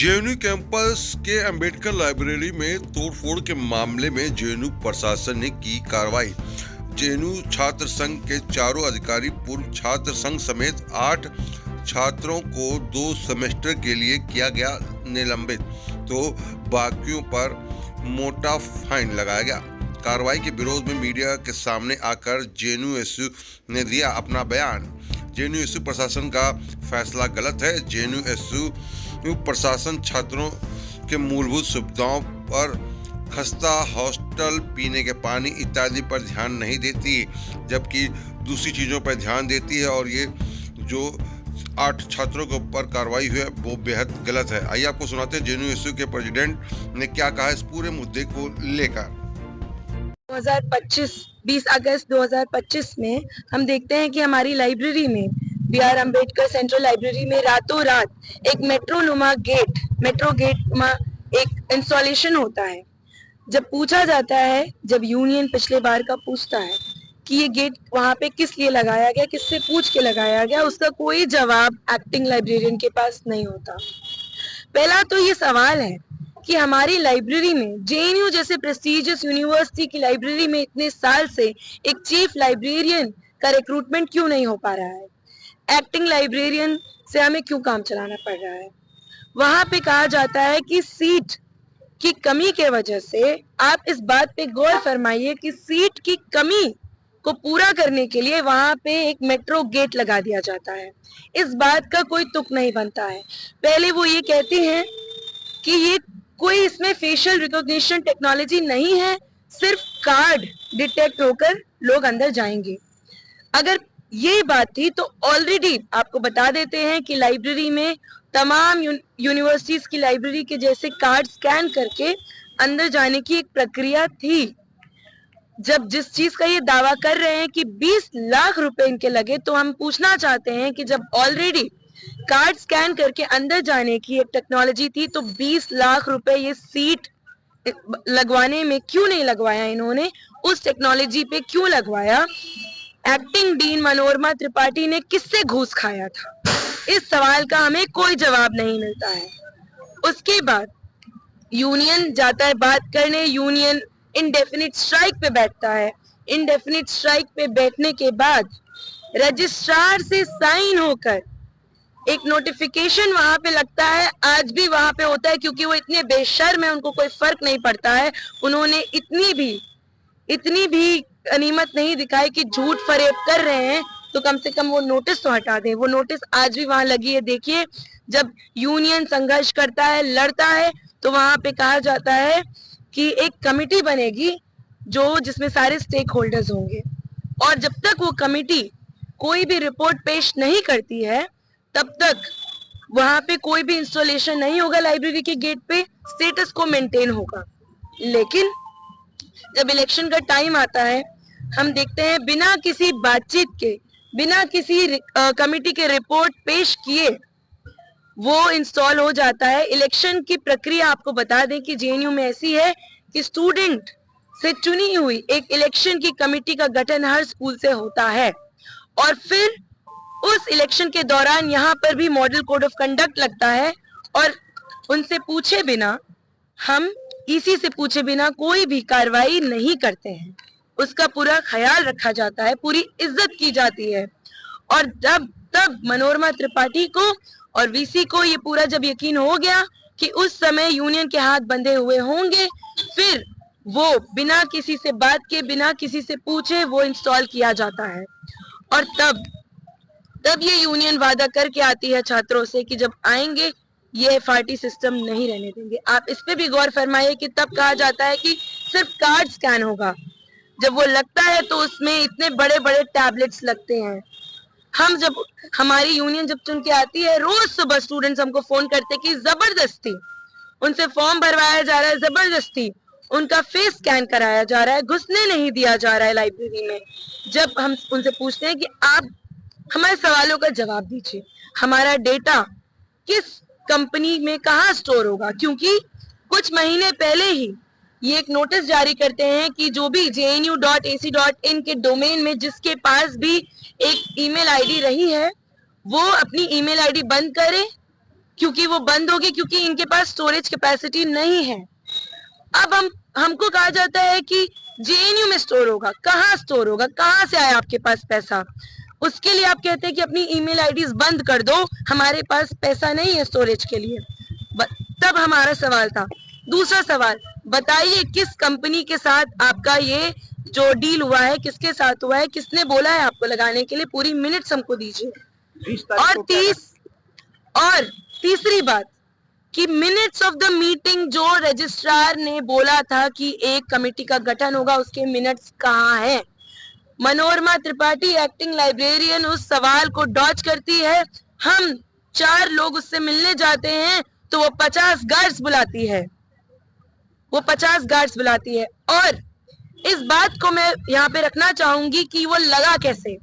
JNU campus के Ambedkar library में तोड़फोड़ के मामले में जेएनयू प्रशासन ने की कार्रवाई। जेएनयू छात्र संघ के चारों अधिकारी पूर्व छात्र संघ समेत 8 छात्रों को 2 सेमेस्टर के लिए किया गया निलंबित, तो बाकियों पर मोटा फाइन लगाया गया। कार्रवाई के विरोध में मीडिया के सामने आकर जेएनयू ने दिया अपना बयान। जेएनयू प्रशासन का फैसला गलत है। जेएनयू प्रशासन छात्रों के मूलभूत सुविधाओं पर, खस्ता हॉस्टल, पीने के पानी इत्यादि पर ध्यान नहीं देती, जबकि दूसरी चीज़ों पर ध्यान देती है। और ये जो 8 छात्रों के ऊपर कार्रवाई हुई है वो बेहद गलत है। आइए आपको सुनाते हैं जेएनयू के प्रेसिडेंट ने क्या कहा इस पूरे मुद्दे को लेकर। 20 अगस्त 2025 में हम देखते हैं कि हमारी लाइब्रेरी में, बी.आर. अम्बेडकर सेंट्रल लाइब्रेरी में रातों रात एक मेट्रो गेट एक इंस्टॉलेशन होता है। जब पूछा जाता है, जब यूनियन पिछले बार का पूछता है कि ये गेट वहां पे किस लिए लगाया गया, किससे पूछ के लगाया गया, उसका कोई जवाब एक्टिंग लाइब्रेरियन के पास नहीं होता। पहला तो ये सवाल है कि हमारी लाइब्रेरी में, जेएनयू जैसे प्रेस्टिजियस यूनिवर्सिटी की लाइब्रेरी में इतने साल से एक चीफ लाइब्रेरियन का रिक्रूटमेंट क्यों नहीं हो पा रहा है? एक्टिंग लाइब्रेरियन से हमें क्यों काम चलाना पड़ रहा है? वहां पे कहा जाता है कि सीट की कमी के वजह से, आप इस बात पे गौर फरमाइए कि सीट की कमी को पूरा करने के लिए वहां पे एक मेट्रो गेट लगा दिया जाता है। इस बात का कोई तुक नहीं बनता है। पहले वो ये कहते हैं कि ये कोई इसमें फेशियल रिकॉग्निशन टेक्नोलॉजी नहीं है, सिर्फ कार्ड डिटेक्ट होकर लोग अंदर जाएंगे। अगर ये बात थी तो ऑलरेडी आपको बता देते हैं कि लाइब्रेरी में तमाम यूनिवर्सिटीज की लाइब्रेरी के जैसे कार्ड स्कैन करके अंदर जाने की एक प्रक्रिया थी। जब जिस चीज का ये दावा कर रहे हैं कि 20 लाख रुपए इनके लगे, तो हम पूछना चाहते हैं कि जब ऑलरेडी कार्ड स्कैन करके अंदर जाने की एक टेक्नोलॉजी थी, तो 20 लाख रुपए ये सीट लगवाने में क्यों नहीं लगवाया इन्होंने? उस टेक्नोलॉजी पे क्यों लगवाया? एक्टिंग डीन मनोरमा त्रिपाठी ने किससे घूस खाया था? इस सवाल का हमें कोई जवाब नहीं मिलता है। उसके बाद यूनियन जाता है बात करने, यूनियन इनडेफिनिट स्ट्राइक पे बैठता है। इनडेफिनिट स्ट्राइक पे बैठने के बाद रजिस्ट्रार से साइन होकर एक नोटिफिकेशन वहां पे लगता है। आज भी वहां पे होता है, क्योंकि वो इतने बेशर्म है, उनको कोई फर्क नहीं पड़ता है। उन्होंने इतनी भी गनीमत नहीं दिखाई कि झूठ फरेब कर रहे हैं तो कम से कम वो नोटिस तो हटा दें। वो नोटिस आज भी वहां लगी है। देखिए, जब यूनियन संघर्ष करता है, लड़ता है, तो वहां पे कहा जाता है कि एक कमिटी बनेगी जिसमें सारे स्टेक होल्डर्स होंगे, और जब तक वो कमिटी कोई भी रिपोर्ट पेश नहीं करती है, तब तक वहां पे कोई भी इंस्टॉलेशन नहीं होगा लाइब्रेरी के गेट पे, स्टेटस को मेंटेन होगा। लेकिन जब इलेक्शन का टाइम आता है, हम देखते हैं बिना किसी बातचीत के, बिना किसी कमिटी के रिपोर्ट पेश किए वो इंस्टॉल हो जाता है। इलेक्शन की प्रक्रिया आपको बता दें कि जेएनयू में ऐसी है कि स्टूडेंट से चुनी हुई एक इलेक्शन की कमिटी का गठन हर स्कूल से होता है, और फिर उस इलेक्शन के दौरान यहाँ पर भी मॉडल कोड ऑफ कंडक्ट लगता है, और उनसे पूछे बिना, हम ईसी से पूछे बिना कोई भी कार्रवाई नहीं करते हैं। उसका पूरा ख्याल रखा जाता है, पूरी इज्जत की जाती है। और तब मनोरमा त्रिपाठी को और वीसी को ये पूरा जब यकीन हो गया कि उस समय यूनियन के हाथ बंधे हुए होंगे, फिर वो बिना किसी से बात के, बिना किसी से पूछे वो इंस्टॉल किया जाता है। और तब ये यूनियन वादा करके आती है छात्रों से कि जब आएंगे ये FRT सिस्टम नहीं रहने देंगे। आप इस पे भी गौर फरमाइए कि तब कहा जाता है कि सिर्फ कार्ड स्कैन होगा। जब वो लगता है तो उसमें इतने बड़े बड़े टैबलेट्स लगते हैं। हमारी यूनियन जब चुन के आती है, रोज सुबह स्टूडेंट्स हमको फोन करते कि जबरदस्ती उनसे फॉर्म भरवाया जा रहा है, जबरदस्ती उनका फेस स्कैन कराया जा रहा है, घुसने नहीं दिया जा रहा है लाइब्रेरी में। जब हम उनसे पूछते हैं कि आप हमारे सवालों का जवाब दीजिए, हमारा डेटा किस कंपनी में कहाँ स्टोर होगा, क्योंकि कुछ महीने पहले ही ये एक नोटिस जारी करते हैं कि जो भी jnu.ac.in के डोमेन में जिसके पास भी एक ईमेल आईडी रही है, वो अपनी ईमेल आईडी बंद करे, क्योंकि वो बंद हो गई, क्योंकि इनके पास स्टोरेज कैपेसिटी नहीं है। अब हमको कहा जाता है कि जेएनयू में स्टोर होगा, कहाँ स्टोर होगा, कहाँ से आया आपके पास पैसा? उसके लिए आप कहते हैं कि अपनी ईमेल आईडीज बंद कर दो, हमारे पास पैसा नहीं है स्टोरेज के लिए। तब हमारा सवाल था। दूसरा सवाल, बताइए किस कंपनी के साथ आपका ये जो डील हुआ है, किसके साथ हुआ है, किसने बोला है आपको लगाने के लिए? पूरी मिनट्स हमको दीजिए। और तीसरी बात कि मिनट्स ऑफ द मीटिंग जो रजिस्ट्रार ने बोला था कि एक कमेटी का गठन होगा, उसके मिनट्स कहाँ हैं? मनोरमा त्रिपाठी एक्टिंग लाइब्रेरियन उस सवाल को डॉज करती है। हम 4 लोग उससे मिलने जाते हैं तो वो 50 गार्ड्स बुलाती है, और इस बात को मैं यहाँ पे रखना चाहूंगी कि वो लगा कैसे।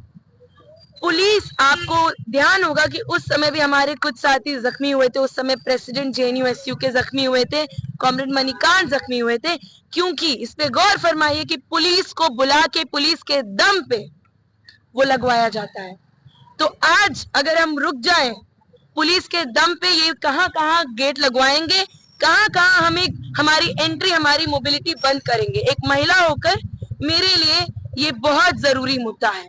पुलिस, आपको ध्यान होगा कि उस समय भी हमारे कुछ साथी जख्मी हुए थे। उस समय प्रेसिडेंट जेएनयू के जख्मी हुए थे, कॉमरेड मणिकांत जख्मी हुए थे, क्योंकि इस पे गौर फरमाइए कि पुलिस को बुला के पुलिस के दम पे वो लगवाया जाता है। तो आज अगर हम रुक जाएं पुलिस के दम पे, ये कहाँ कहाँ गेट लगवाएंगे, कहाँ कहाँ हमें हमारी एंट्री, हमारी मोबिलिटी बंद करेंगे। एक महिला होकर मेरे लिए ये बहुत जरूरी मुद्दा है।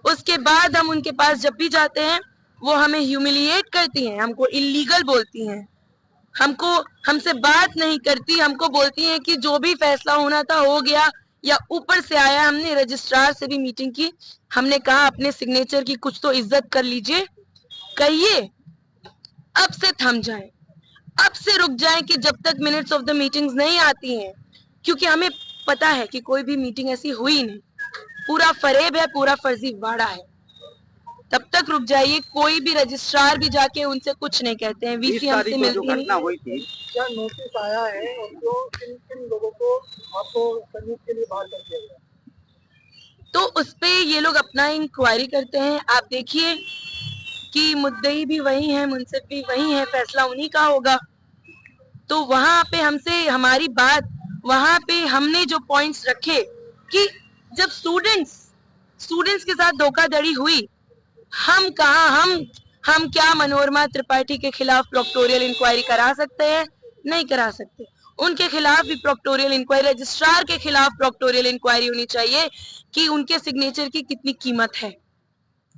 उसके बाद हम उनके पास जब भी जाते हैं वो हमें ह्यूमिलिएट करती हैं, हमको इलीगल बोलती हैं, हमसे बात नहीं करती, हमको बोलती हैं कि जो भी फैसला होना था हो गया, या ऊपर से आया। हमने रजिस्ट्रार से भी मीटिंग की, हमने कहा अपने सिग्नेचर की कुछ तो इज्जत कर लीजिए, कहिए अब से थम जाएं, अब से रुक जाएं कि जब तक मिनट्स ऑफ द मीटिंग्स नहीं आती हैं, क्योंकि हमें पता है कि कोई भी मीटिंग ऐसी हुई नहीं, पूरा फरेब है, पूरा फर्जीवाड़ा है। तब तक रुक जाइए। कोई भी रजिस्ट्रार भी जाके उनसे कुछ नहीं कहते हैं, वीसी हमसे मिलती नहीं। हुई थी, क्या नोटिस आया है और जो किन लोगों को आपको सर्विस के लिए बाहर कर दिया गया? तो उस पे ये लोग अपना इंक्वायरी करते हैं। आप देखिए कि मुद्दई भी वही है, मुंसिफ भी वही है, फैसला उन्हीं का होगा। तो वहां पे हमसे हमारी बात, वहां पे हमने जो पॉइंट्स रखे कि जब स्टूडेंट्स के साथ धोखाधड़ी हुई, हम क्या मनोरमा त्रिपाठी के खिलाफ प्रोक्टोरियल इंक्वायरी करा सकते हैं? नहीं करा सकते। उनके खिलाफ भी प्रोक्टोरियल इंक्वायरी, रजिस्ट्रार के खिलाफ प्रोक्टोरियल इंक्वायरी होनी चाहिए कि उनके सिग्नेचर की कितनी कीमत है।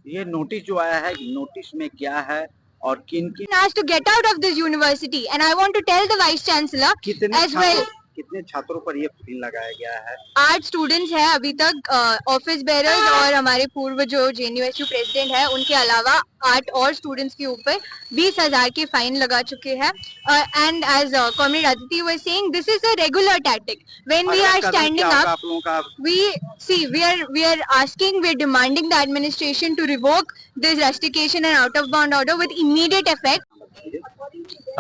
ये नोटिस जो आया है, नोटिस में क्या है और किन asked to get out of this university, and I want to tell the vice chancellor as well. कितने छात्रों पर ये फाइन लगाया गया है? 8 स्टूडेंट्स हैं अभी तक, ऑफिस बेरर्स और हमारे पूर्व जो जेएनयू प्रेसिडेंट है, उनके अलावा 8 और स्टूडेंट्स के ऊपर 20,000 की फाइन लगा चुके हैं। And as comrade Aditi was saying, this is a regular tactic when we are standing up, we are asking, we are demanding the administration to revoke this rustication and out of bond order with immediate effect.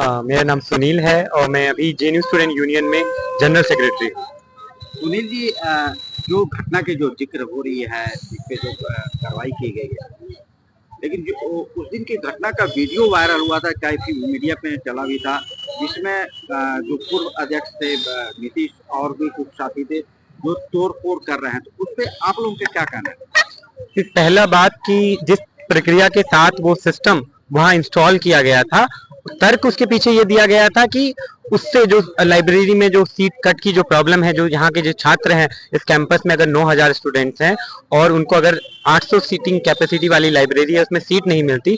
मेरा नाम सुनील है और मैं अभी JNU student union में general secretary हूँ। सुनील जी, जो घटना के जो जिक्र हो रही है, इस पे जो कार्रवाई की गई है, लेकिन जो उस दिन की घटना का वीडियो वायरल हुआ था, काफी मीडिया पे चला भी था, जिसमें जो पूर्व अध्यक्ष थे नीतीश और भी कुछ साथी थे जो तोड़फोड़ कर रहे हैं, तो उस पे आप लोगों का क्या कहना है? पहला बात कि जिस प्रक्रिया के साथ वो सिस्टम वहाँ इंस्टॉल किया गया था, तर्क उसके पीछे ये दिया गया था कि उससे जो लाइब्रेरी में जो सीट कट की जो प्रॉब्लम है, जो यहाँ के जो छात्र हैं इस कैंपस में, अगर 9,000 स्टूडेंट्स हैं और उनको अगर 800 सीटिंग कैपेसिटी वाली लाइब्रेरी है, उसमें सीट नहीं मिलती,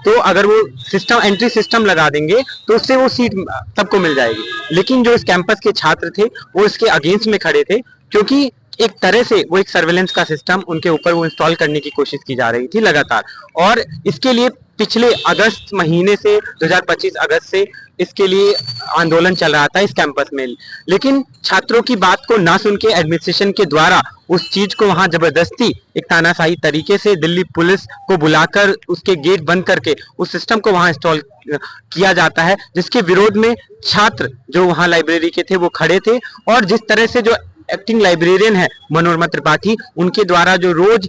तो अगर वो सिस्टम एंट्री सिस्टम लगा देंगे तो उससे वो सीट सबको मिल जाएगी। लेकिन जो इस कैंपस के छात्र थे वो इसके अगेंस्ट में खड़े थे, क्योंकि एक तरह से वो एक सर्वेलेंस का सिस्टम उनके ऊपर वो इंस्टॉल करने की कोशिश की जा रही थी लगातार, और इसके लिए पिछले अगस्त महीने से 2025 अगस्त से इसके लिए आंदोलन चल रहा था इस कैंपस में। लेकिन छात्रों की बात को ना सुन के एडमिनिस्ट्रेशन के द्वारा उस चीज को वहां जबरदस्ती एक तानाशाही तरीके से दिल्ली पुलिस को बुलाकर उसके गेट बंद करके उस सिस्टम को वहां इंस्टॉल किया जाता है, जिसके विरोध में छात्र जो वहां लाइब्रेरी के थे वो खड़े थे। और जिस तरह से जो एक्टिंग लाइब्रेरियन है मनोरमा त्रिपाठी, उनके द्वारा जो रोज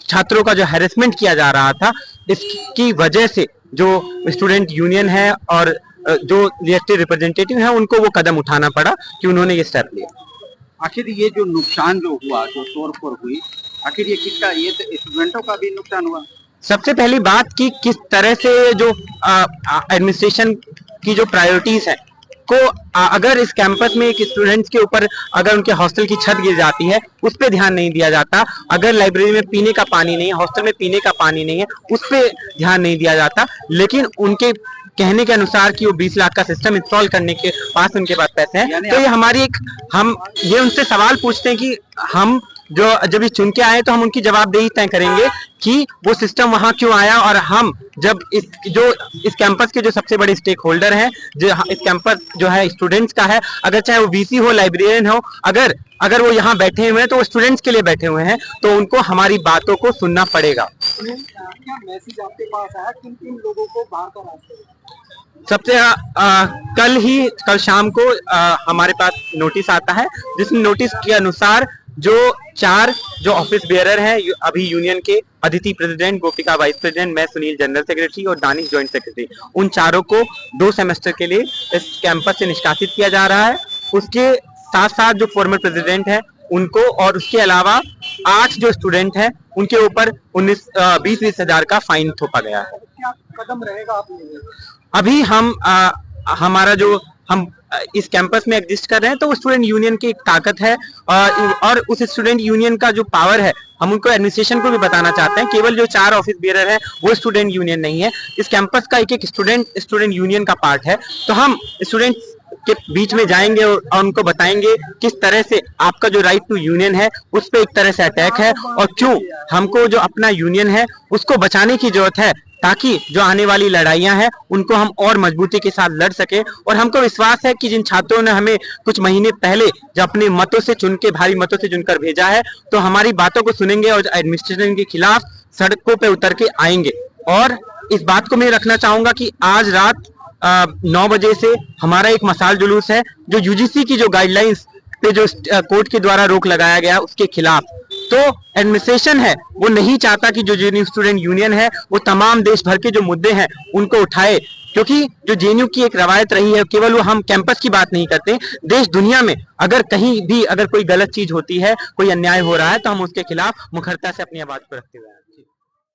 छात्रों का जो हैरेसमेंट किया जा रहा था, इसकी वजह से जो स्टूडेंट यूनियन है और जो इलेक्टेड रिप्रेजेंटेटिव है उनको वो कदम उठाना पड़ा कि उन्होंने ये स्टेप लिया। आखिर ये जो नुकसान जो हुआ, जो तोड़फोड़ हुई, आखिर ये किसका? ये तो स्टूडेंटों का भी नुकसान हुआ। सबसे पहली बात कि किस तरह से जो एडमिनिस्ट्रेशन की जो प्रायोरिटीज है को अगर इस कैंपस में एक स्टूडेंट्स के ऊपर अगर उनके हॉस्टल की छत गिर जाती है उस पे ध्यान नहीं दिया जाता, अगर लाइब्रेरी में पीने का पानी नहीं है, हॉस्टल में पीने का पानी नहीं है, उस पे ध्यान नहीं दिया जाता, लेकिन उनके कहने के अनुसार कि वो 20 लाख का सिस्टम इंस्टॉल करने के पास उनके पास पैसे हैं, तो ये हमारी एक हम ये उनसे सवाल पूछते हैं कि हम जो जब ये चुन के आए तो हम उनकी जवाबदेही तय करेंगे कि वो सिस्टम वहां क्यों आया, और हम जब इस कैंपस के जो सबसे बड़े स्टेक होल्डर हैं, जो इस कैंपस जो है स्टूडेंट्स का है, अगर चाहे वो वीसी हो, लाइब्रेरियन हो, अगर वो यहाँ बैठे हुए हैं तो वो स्टूडेंट्स के लिए बैठे हुए हैं, तो उनको हमारी बातों को सुनना पड़ेगा। क्या मैसेज आपके पास आया, किन किन लोगों को बाहर का रास्ते? सबसे कल शाम को हमारे पास नोटिस आता है, जिसमें नोटिस के अनुसार जो 4 जो ऑफिस बेयरर हैं अभी यूनियन के, अदिति प्रेसिडेंट, गोपिका वाइस प्रेसिडेंट, मैं सुनील जनरल सेक्रेटरी और दानिश जॉइंट सेक्रेटरी, उन चारों को 2 सेमेस्टर के लिए इस कैंपस से निष्कासित किया जा रहा है। उसके साथ साथ जो फॉर्मर प्रेसिडेंट है उनको, और उसके अलावा 8 जो स्टूडेंट हैं उनके ऊपर 20-20 हजार का फाइन थोपा गया है। क्या कदम रहेगा आप लेंगे? अभी हमारा जो हम इस कैंपस में एग्जिस्ट कर रहे हैं तो स्टूडेंट यूनियन की एक ताकत है, और उस स्टूडेंट यूनियन का जो पावर है हम उनको एडमिनिस्ट्रेशन को भी बताना चाहते हैं। केवल जो 4 ऑफिस बेयरर है वो स्टूडेंट यूनियन नहीं है, इस कैंपस का एक स्टूडेंट यूनियन का पार्ट है। तो हम स्टूडेंट्स के बीच में जाएंगे और उनको बताएंगे किस तरह से आपका जो राइट टू यूनियन है उस पर एक तरह से अटैक है, और क्यों हमको जो अपना यूनियन है उसको बचाने की जरूरत है, ताकि जो आने वाली लड़ाइयां हैं उनको हम और मजबूती के साथ लड़ सके। और हमको विश्वास है कि जिन छात्रों ने हमें कुछ महीने पहले जो अपने मतों से चुन के, भारी मतों से चुनकर भेजा है, तो हमारी बातों को सुनेंगे और एडमिनिस्ट्रेशन के खिलाफ सड़कों पे उतर के आएंगे। और इस बात को मैं रखना चाहूंगा कि आज रात 9 बजे से हमारा एक मसाल जुलूस है, जो यूजीसी की जो गाइडलाइंस पे जो कोर्ट के द्वारा रोक लगाया गया उसके खिलाफ। तो एडमिनिस्ट्रेशन है वो नहीं चाहता कि जो जेएनयू स्टूडेंट यूनियन है वो तमाम देश भर के जो मुद्दे हैं उनको उठाए, क्योंकि जो जेएनयू की एक रवायत रही है, केवल वो हम कैंपस की बात नहीं करते, देश दुनिया में अगर कहीं भी अगर कोई गलत चीज होती है, कोई अन्याय हो रहा है, तो हम उसके खिलाफ मुखरता से अपनी आवाज को रखते हुए हैं।